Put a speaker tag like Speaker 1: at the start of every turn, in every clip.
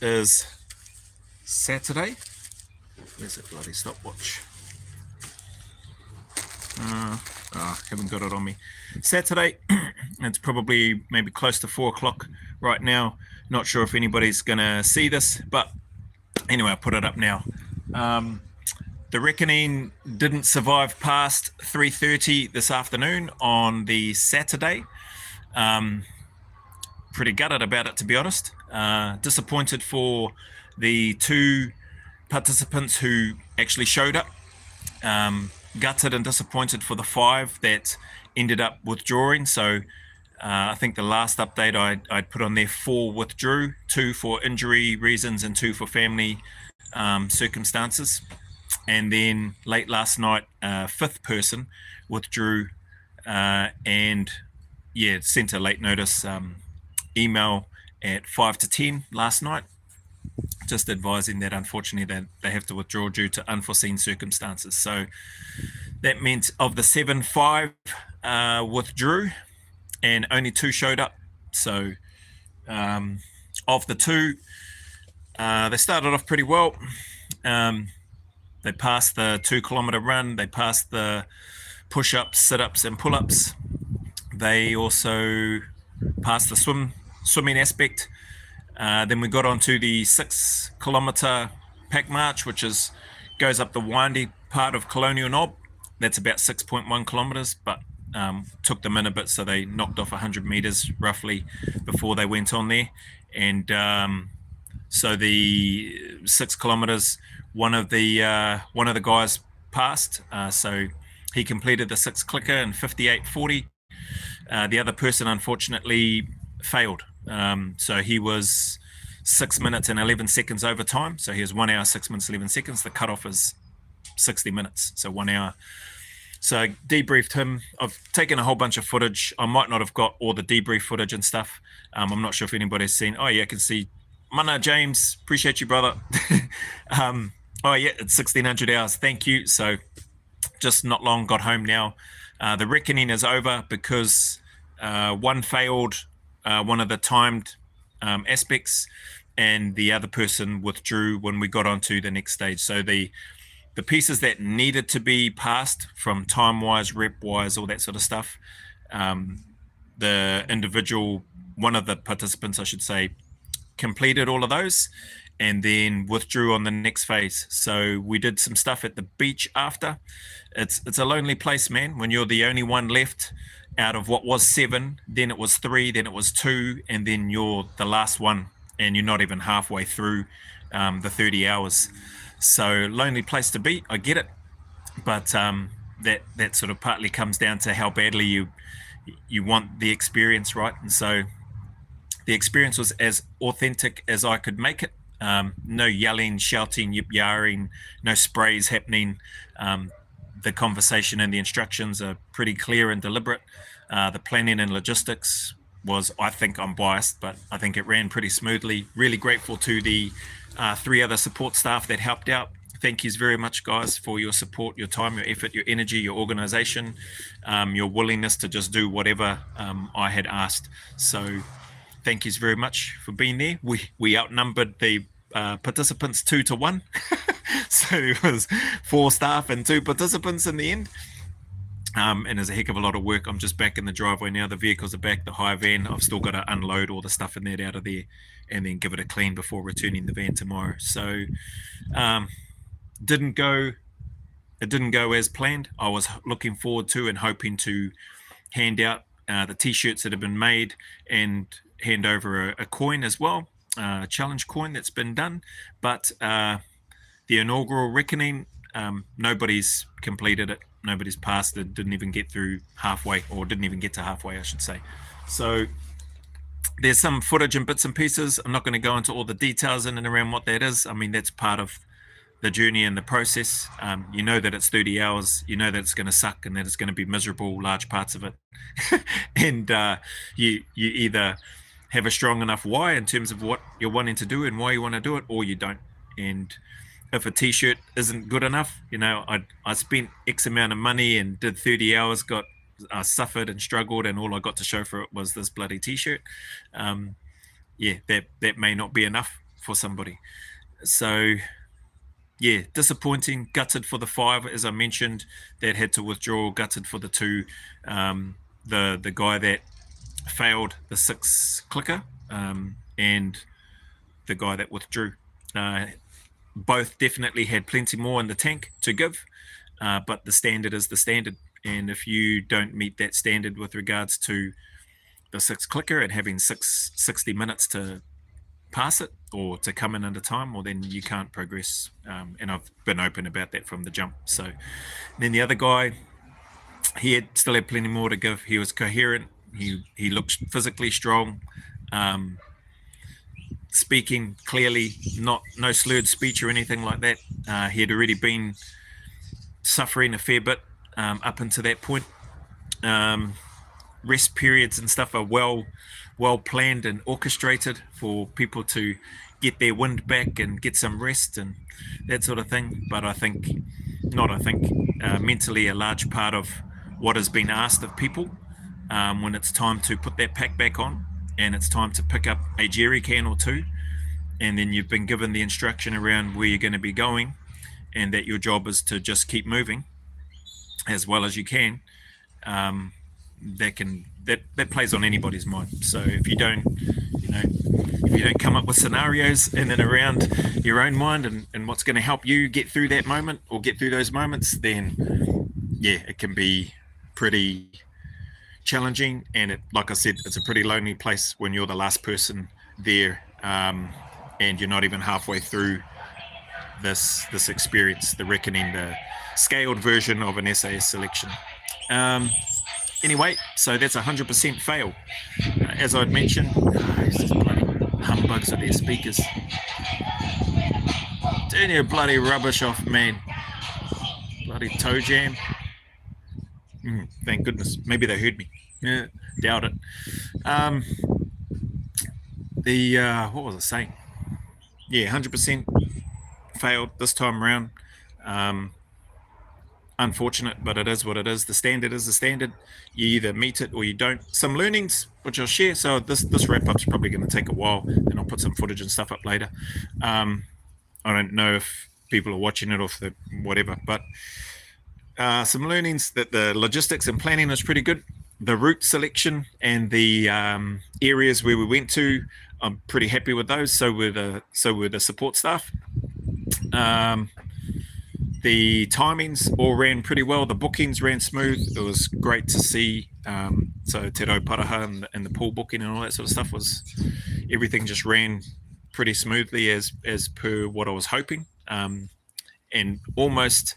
Speaker 1: is Saturday. Where's the bloody stopwatch? Haven't got it on me. Saturday. It's probably maybe close to 4 o'clock right now. Not sure if anybody's gonna see this, but anyway, I'll put it up now. The reckoning didn't survive past 3:30 this afternoon on the Saturday. Pretty gutted about it, to be honest. Disappointed for the 2 participants who actually showed up. Gutted and disappointed for the 5 that ended up withdrawing. So I think the last update I'd put on there, 4 withdrew, 2 for injury reasons and 2 for family circumstances. And then late last night, 5th person withdrew and sent a late notice email at 5 to 10 last night, just advising that unfortunately that they have to withdraw due to unforeseen circumstances. So that meant of the 7, 5 withdrew and only 2 showed up. So of the 2, they started off pretty well. They passed the 2-kilometer run. They passed the push-ups, sit-ups, and pull-ups. They also passed the swimming aspect. Then we got onto the 6-kilometer pack march, which goes up the windy part of Colonial Knob. That's about 6.1 kilometers, but took them in a bit, so they knocked off 100 meters roughly before they went on there. And so the 6 kilometers, one of the guys passed, so he completed the 6 clicker in 58:40. The other person unfortunately failed, so he was 6 minutes and 11 seconds over time. So he was 1 hour 6 minutes 11 seconds. The cutoff is 60 minutes, so 1 hour. So I debriefed him. I've taken a whole bunch of footage. I might not have got all the debrief footage and stuff. I'm not sure if anybody's seen. Oh yeah, I can see. Mana James, appreciate you, brother. Oh yeah, it's 1600 hours. Thank you. So just not long, got home now. The reckoning is over because one failed one of the timed aspects, and the other person withdrew when we got onto the next stage. So the pieces that needed to be passed from time-wise, rep-wise, all that sort of stuff, the individual, one of the participants, I should say, completed all of those and then withdrew on the next phase. So we did some stuff at the beach after. It's a lonely place, man, when you're the only one left out of what was 7, then it was 3, then it was 2, and then you're the last one, and you're not even halfway through the 30 hours. So lonely place to be, I get it, but that sort of partly comes down to how badly you want the experience, right? And so the experience was as authentic as I could make it. No yelling, shouting, yip-yarring, no sprays happening. The conversation and the instructions are pretty clear and deliberate. The planning and logistics was, I think I'm biased, but I think it ran pretty smoothly. Really grateful to the 3 other support staff that helped out. Thank yous very much, guys, for your support, your time, your effort, your energy, your organization, your willingness to just do whatever I had asked. So thank yous very much for being there. We outnumbered the participants 2 to 1. So there was 4 staff and 2 participants in the end. And there's a heck of a lot of work. I'm just back in the driveway now. The vehicles are back, the hire van. I've still got to unload all the stuff in there out of there and then give it a clean before returning the van tomorrow. So it didn't go as planned. I was looking forward to and hoping to hand out the t-shirts that have been made and hand over a coin as well, a challenge coin that's been done. But the inaugural reckoning, nobody's completed it. Nobody's passed it, didn't even get through halfway, or didn't even get to halfway, I should say. So there's some footage and bits and pieces. I'm not going to go into all the details in and around what that is. I mean, that's part of the journey and the process. You know that it's 30 hours. You know that it's going to suck and that it's going to be miserable, large parts of it. And you either have a strong enough why in terms of what you're wanting to do and why you want to do it, or you don't. And if a t-shirt isn't good enough, you know, I spent X amount of money and did 30 hours, I suffered and struggled, and all I got to show for it was this bloody t-shirt. That may not be enough. for somebody. So yeah, disappointing. Gutted for the 5, as I mentioned, that had to withdraw. Gutted for the 2. The guy that failed the 6 clicker, and the guy that withdrew. Both definitely had plenty more in the tank to give, but the standard is the standard. And if you don't meet that standard with regards to the 6 clicker and having 60 minutes to pass it or to come in under time, well, then you can't progress. And I've been open about that from the jump. So then the other guy, he still had plenty more to give. He was coherent. He looked physically strong, speaking clearly, no slurred speech or anything like that. He had already been suffering a fair bit up until that point. Rest periods and stuff are well planned and orchestrated for people to get their wind back and get some rest and that sort of thing. But mentally a large part of what has been asked of people when it's time to put that pack back on and it's time to pick up a jerry can or 2, and then you've been given the instruction around where you're going to be going and that your job is to just keep moving as well as you can. That plays on anybody's mind. So if you don't come up with scenarios in and around your own mind and what's going to help you get through that moment or get through those moments, then yeah, it can be pretty challenging. And like I said, it's a pretty lonely place when you're the last person there, and you're not even halfway through this experience, the reckoning, the scaled version of an SAS selection. Anyway, so that's 100% fail. As I'd mentioned, it's just bloody humbugs with their speakers. Turn your bloody rubbish off, man. Bloody toe jam. Thank goodness. Maybe they heard me. Yeah, doubt it. What was I saying? Yeah, 100% failed this time around. Unfortunate, but it is what it is. The standard is the standard. You either meet it or you don't. Some learnings, which I'll share. So this wrap up's probably going to take a while, and I'll put some footage and stuff up later. I don't know if people are watching it or if whatever, but some learnings that the logistics and planning is pretty good. The route selection and the areas where we went to, I'm pretty happy with those. So were the support staff. The timings all ran pretty well. The bookings ran smooth. It was great to see. So Te Rau Paraha and the pool booking and all that sort of stuff everything just ran pretty smoothly as per what I was hoping, and almost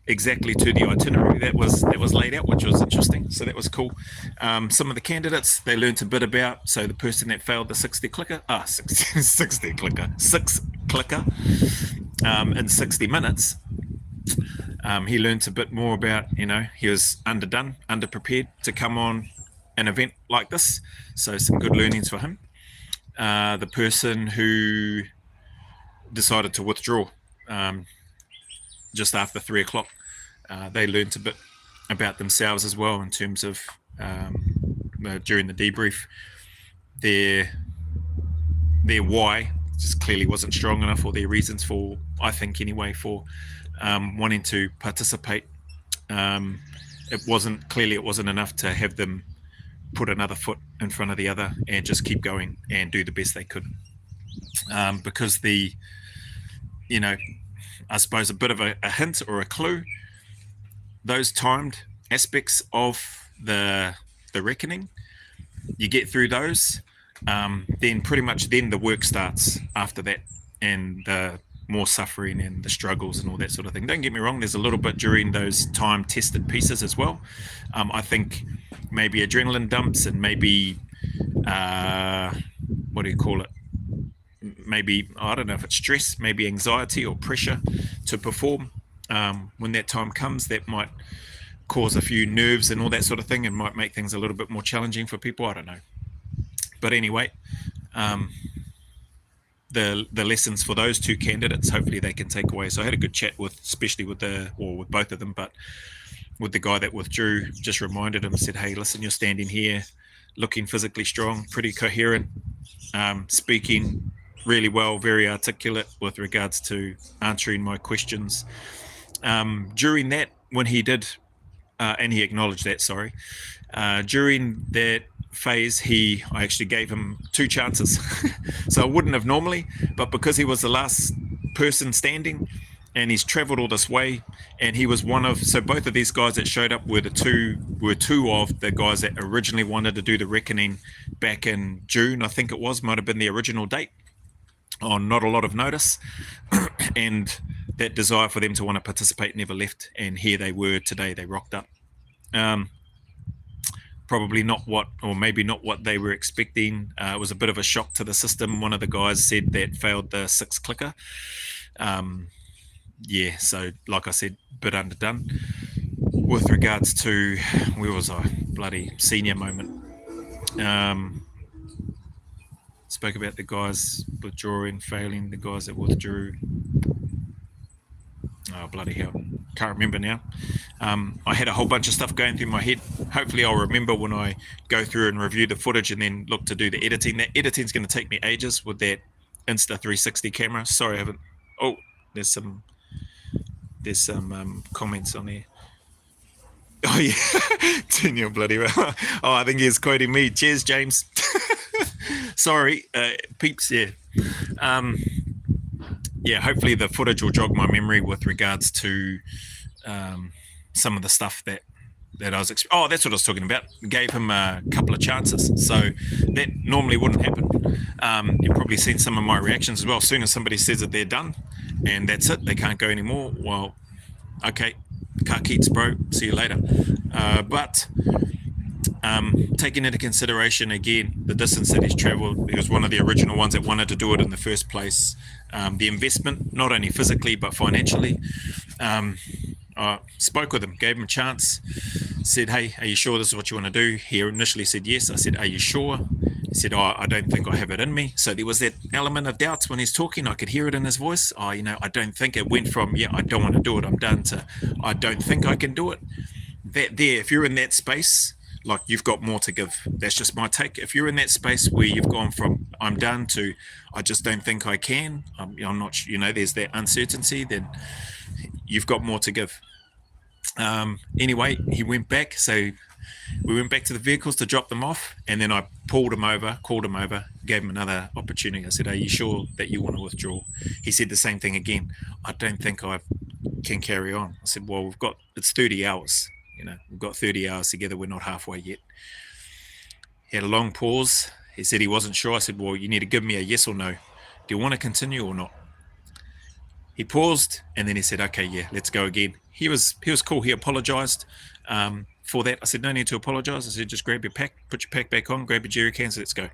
Speaker 1: exactly to the itinerary that was laid out, which was interesting. So that was cool. Some of the candidates, they learned a bit about. So the person that failed the 6 clicker in 60 minutes. He learned a bit more about, he was underprepared to come on an event like this. So some good learnings for him. The person who decided to withdraw just after 3 o'clock, they learned a bit about themselves as well in terms of during the debrief, their why just clearly wasn't strong enough, or their reasons for, I think anyway, for wanting to participate. It wasn't enough to have them put another foot in front of the other and just keep going and do the best they could. Because I suppose a bit of a hint or a clue, those timed aspects of the reckoning, you get through those, then pretty much then the work starts after that, and the more suffering and the struggles and all that sort of thing. Don't get me wrong, there's a little bit during those time tested pieces as well. I think maybe adrenaline dumps and maybe what do you call it, maybe, I don't know if it's stress, maybe anxiety or pressure to perform when that time comes, that might cause a few nerves and all that sort of thing, and might make things a little bit more challenging for people. I don't know, but anyway, the lessons for those two candidates, hopefully they can take away. So I had a good chat with both of them, but with the guy that withdrew, just reminded him, said, hey, listen, you're standing here looking physically strong, pretty coherent, speaking really well, very articulate with regards to answering my questions. During that, when he did, and he acknowledged that, sorry, during that phase, I actually gave him 2 chances. So I wouldn't have normally, but because he was the last person standing and he's traveled all this way, and he was so both of these guys that showed up were two of the guys that originally wanted to do the reckoning back in June, I think it might have been the original date, on not a lot of notice. And that desire for them to want to participate never left, and here they were today. They rocked up. Probably not maybe not what they were expecting. It was a bit of a shock to the system. One of the guys said that failed the 6 clicker. So like I said, bit underdone. With regards to, where was I? Bloody senior moment. Spoke about the guys withdrawing, failing, the guys that withdrew. Oh, bloody hell. Can't remember now. I had a whole bunch of stuff going through my head. Hopefully I'll remember when I go through and review the footage and then look to do the editing. That editing's going to take me ages with that Insta360 camera. Sorry, I haven't... Oh, there's some comments on there. Oh, yeah. Daniel, bloody well. Oh, I think he's quoting me. Cheers, James. Sorry, peeps, yeah. Hopefully the footage will jog my memory with regards to some of the stuff that I was... that's what I was talking about. Gave him a couple of chances. So that normally wouldn't happen. You've probably seen some of my reactions as well. As soon as somebody says that they're done and that's it, they can't go anymore, well, okay, car keats, bro, see you later. But taking into consideration, again, the distance that he's traveled, he was one of the original ones that wanted to do it in the first place. The investment, not only physically but financially. I spoke with him, gave him a chance, said, hey, are you sure this is what you want to do? He initially said yes. I said, are you sure? He said, I don't think I have it in me. So there was that element of doubts when he's talking. I could hear it in his voice. I don't think. It went from, I don't want to do it, I'm done, to I don't think I can do it. If you're in that space, like, you've got more to give. That's just my take. If you're in that space where you've gone from I'm done to I just don't think I can, I'm not, there's that uncertainty, then you've got more to give. Anyway, he went back. So we went back to the vehicles to drop them off, and then I called him over, gave him another opportunity. I said, are you sure that you want to withdraw? He said the same thing again. I don't think I can carry on. I said, well, it's 30 hours. We've got 30 hours together. We're not halfway yet. He had a long pause. He said he wasn't sure. I said, well, you need to give me a yes or no. Do you want to continue or not? He paused, and then he said, okay, yeah, let's go again. He was cool. He apologized for that. I said, no need to apologize. I said, just grab your pack, put your pack back on, grab your jerry cans, let's go.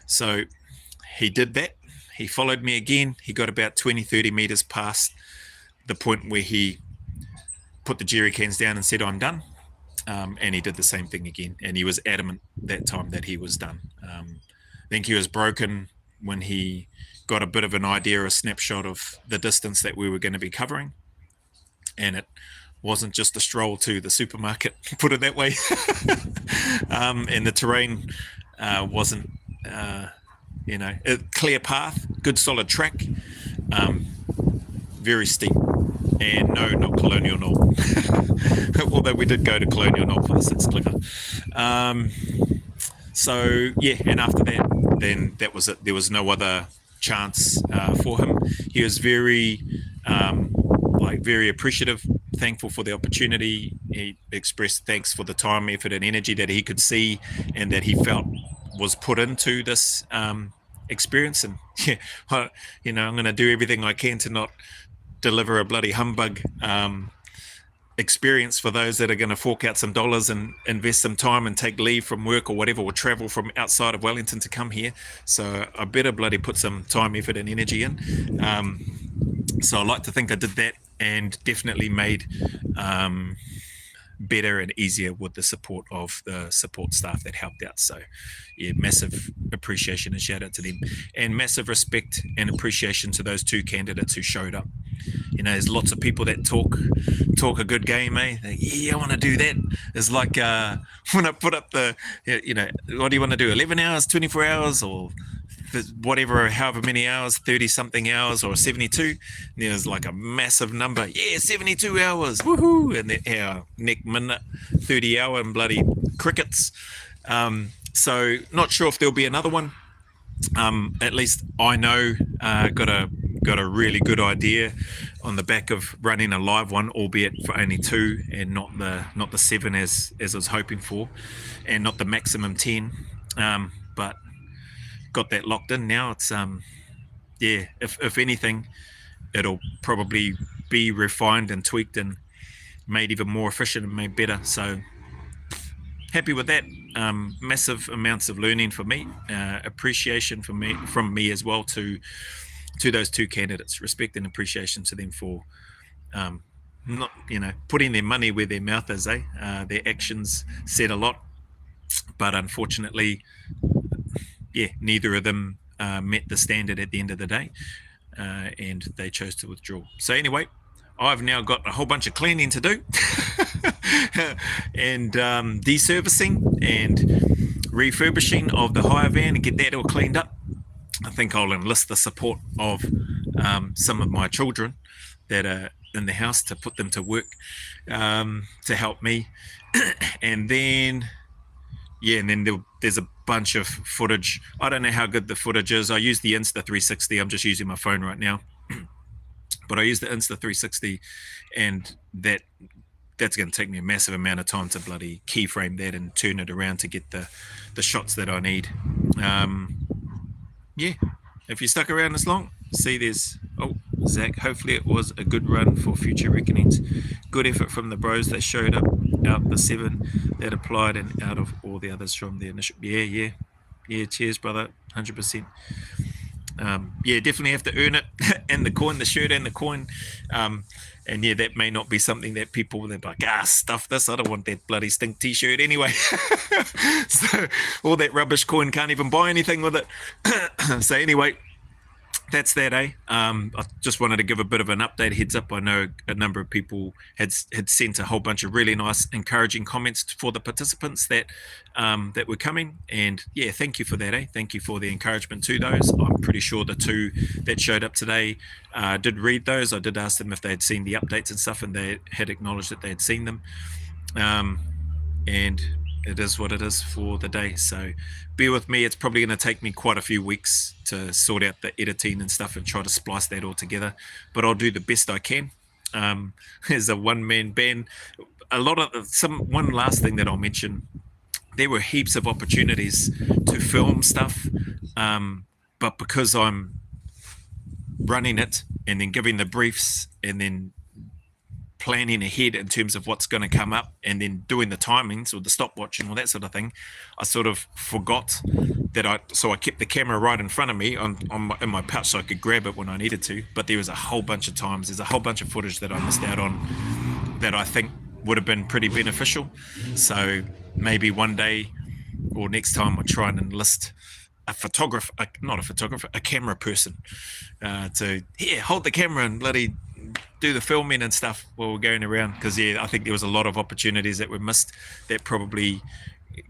Speaker 1: So he did that. He followed me again. He got about 20, 30 meters past the point where he put the jerry cans down and said, I'm done. And he did the same thing again. And he was adamant that time that he was done. I think he was broken when he got a bit of an idea, a snapshot of the distance that we were going to be covering. And it wasn't just a stroll to the supermarket, put it that way. And the terrain wasn't, a clear path, good solid track, very steep. And no, not Colonial Knoll. Although we did go to Colonial Knoll for the 6 clicker. So yeah, and after that, then that was it. There was no other chance for him. He was very appreciative, thankful for the opportunity. He expressed thanks for the time, effort, and energy that he could see and that he felt was put into this experience. And I'm going to do everything I can to not deliver a bloody humbug experience for those that are going to fork out some dollars and invest some time and take leave from work or whatever, or travel from outside of Wellington to come here. So I better bloody put some time, effort, and energy in. So I like to think I did that, and definitely made better and easier with the support of the support staff that helped out. So yeah, massive appreciation and shout out to them, and massive respect and appreciation to those 2 candidates who showed up. There's lots of people that talk a good game, eh? I want to do that. It's like when I put up the, what do you want to do? 11 hours, 24 hours, or whatever, however many hours, 30 something hours or 72. And there's like a massive number. Yeah, 72 hours. Woohoo. And then next minute, 30 hour and bloody crickets. So not sure if there'll be another one. At least I know, got a really good idea on the back of running a live one, albeit for only 2 and not the 7 as I was hoping for, and not the maximum 10. But got that locked in now. It's yeah, if anything, it'll probably be refined and tweaked and made even more efficient and made better. So happy with that. Massive amounts of learning for me, appreciation from me as well to those 2 candidates, respect and appreciation to them for not putting their money where their mouth is. Their actions said a lot, but unfortunately, yeah, neither of them met the standard at the end of the day, and they chose to withdraw. So anyway, I've now got a whole bunch of cleaning to do and deservicing and refurbishing of the hire van and get that all cleaned up. I think I'll enlist the support of some of my children that are in the house to put them to work to help me. And then, yeah, and then there's a bunch of footage. I don't know how good the footage is. I use the Insta360. I'm just using my phone right now. But I use the Insta360, and that's going to take me a massive amount of time to bloody keyframe that and turn it around to get the shots that I need. Yeah, if you stuck around this long, see there's, oh, Zach, hopefully it was a good run for future reckonings. Good effort from the bros that showed up out the 7 that applied and out of all the others from the initial. Yeah, cheers, brother, 100%. Yeah, definitely have to earn it and the coin, the shirt and the coin. And yeah, that may not be something that people, they're like, stuff this, I don't want that bloody stink t-shirt anyway. So all that rubbish coin, can't even buy anything with it. So anyway, that's that, I just wanted to give a bit of an update, heads up. I know a number of people had sent a whole bunch of really nice, encouraging comments for the participants that that were coming, and yeah, thank you for that. Thank you for the encouragement to those. I'm pretty sure the 2 that showed up today did read those. I did ask them if they had seen the updates and stuff, and they had acknowledged that they had seen them. And it is what it is for the day. So bear with me. It's probably going to take me quite a few weeks to sort out the editing and stuff and try to splice that all together. But I'll do the best I can. As a one-man band, one last thing that I'll mention, there were heaps of opportunities to film stuff. But because I'm running it and then giving the briefs and then planning ahead in terms of what's going to come up and then doing the timings or the stopwatch and all that sort of thing, I sort of forgot that so I kept the camera right in front of me in my pouch so I could grab it when I needed to. But there was a whole bunch of times, there's a whole bunch of footage that I missed out on that I think would have been pretty beneficial. So maybe one day or next time I try and enlist a camera person to hold the camera and bloody do the filming and stuff while we're going around, because I think there was a lot of opportunities that were missed that probably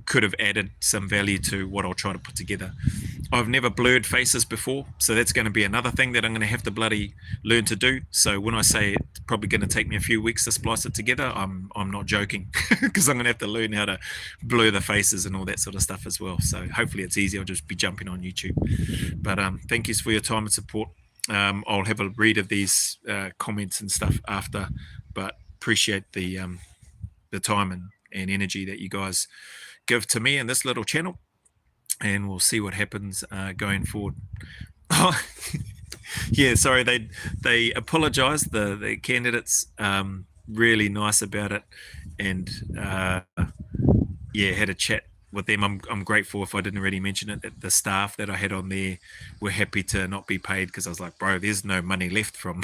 Speaker 1: could have added some value to what I'll try to put together. I've never blurred faces before, so that's going to be another thing that I'm going to have to bloody learn to do. So when I say it's probably going to take me a few weeks to splice it together, I'm not joking, because I'm going to have to learn how to blur the faces and all that sort of stuff as well. So hopefully it's easy. I'll just be jumping on YouTube. But thank you for your time and support. I'll have a read of these comments and stuff after, but appreciate the time and energy that you guys give to me and this little channel, and we'll see what happens going forward. Yeah, sorry, they apologized, the candidates, really nice about it, and yeah, had a chat with them. I'm grateful, if I didn't already mention it, that the staff that I had on there were happy to not be paid, because I was like, bro, there's no money left from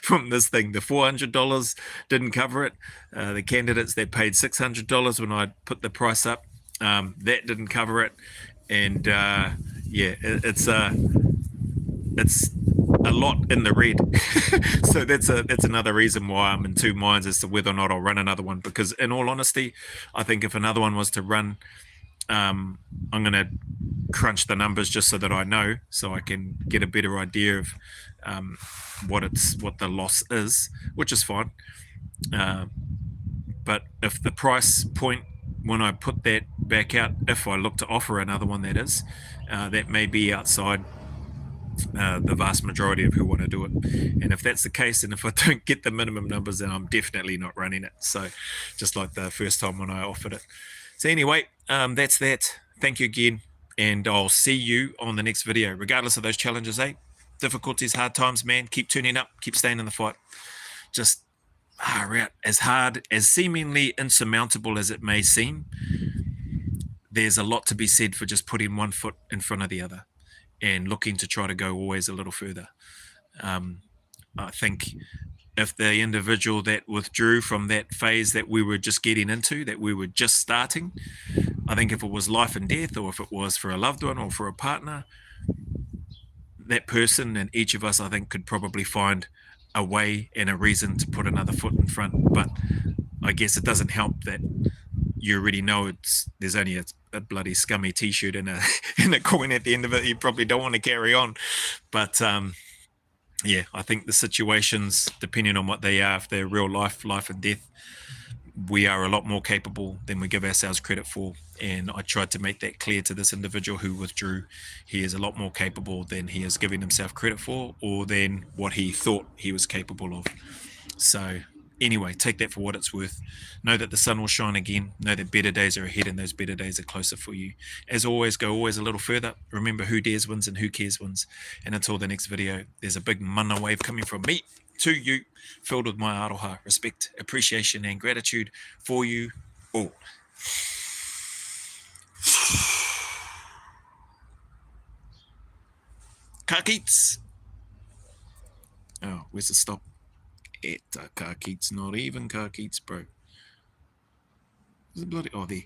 Speaker 1: from this thing. The $400 didn't cover it. The candidates that paid $600 when I put the price up, that didn't cover it. And yeah, it's a lot in the red. So that's another reason why I'm in 2 minds as to whether or not I'll run another one, because in all honesty, I think if another one was to run I'm going to crunch the numbers just so that I know, so I can get a better idea of what the loss is, which is fine. But if the price point when I put that back out, if I look to offer another one, that may be outside the vast majority of who want to do it. And if that's the case, and if I don't get the minimum numbers, then I'm definitely not running it. So just like the first time when I offered it. So anyway, that's that. Thank you again. And I'll see you on the next video, regardless of those challenges, difficulties, hard times, man. Keep tuning up, keep staying in the fight. Just as hard, as seemingly insurmountable as it may seem, there's a lot to be said for just putting one foot in front of the other and looking to try to go always a little further. I think if the individual that withdrew from that phase that we were just getting into, that we were just starting, I think if it was life and death, or if it was for a loved one or for a partner, that person and each of us, I think, could probably find a way and a reason to put another foot in front. But I guess it doesn't help that you already know there's only a bloody scummy t-shirt and a coin at the end of it. You probably don't want to carry on. But yeah, I think the situations, depending on what they are, if they're real life and death, we are a lot more capable than we give ourselves credit for. And I tried to make that clear to this individual who withdrew. He is a lot more capable than he is giving himself credit for, or than what he thought he was capable of. So anyway, take that for what it's worth. Know that the sun will shine again. Know that better days are ahead, and those better days are closer for you. As always, go always a little further. Remember, who dares wins and who cares wins. And until the next video, there's a big mana wave coming from me to you, filled with my aroha, respect, appreciation, and gratitude for you all. Ka kits. Oh, where's the stop? Eta ka kits, not even ka kits, bro. Is it bloody? Oh, there.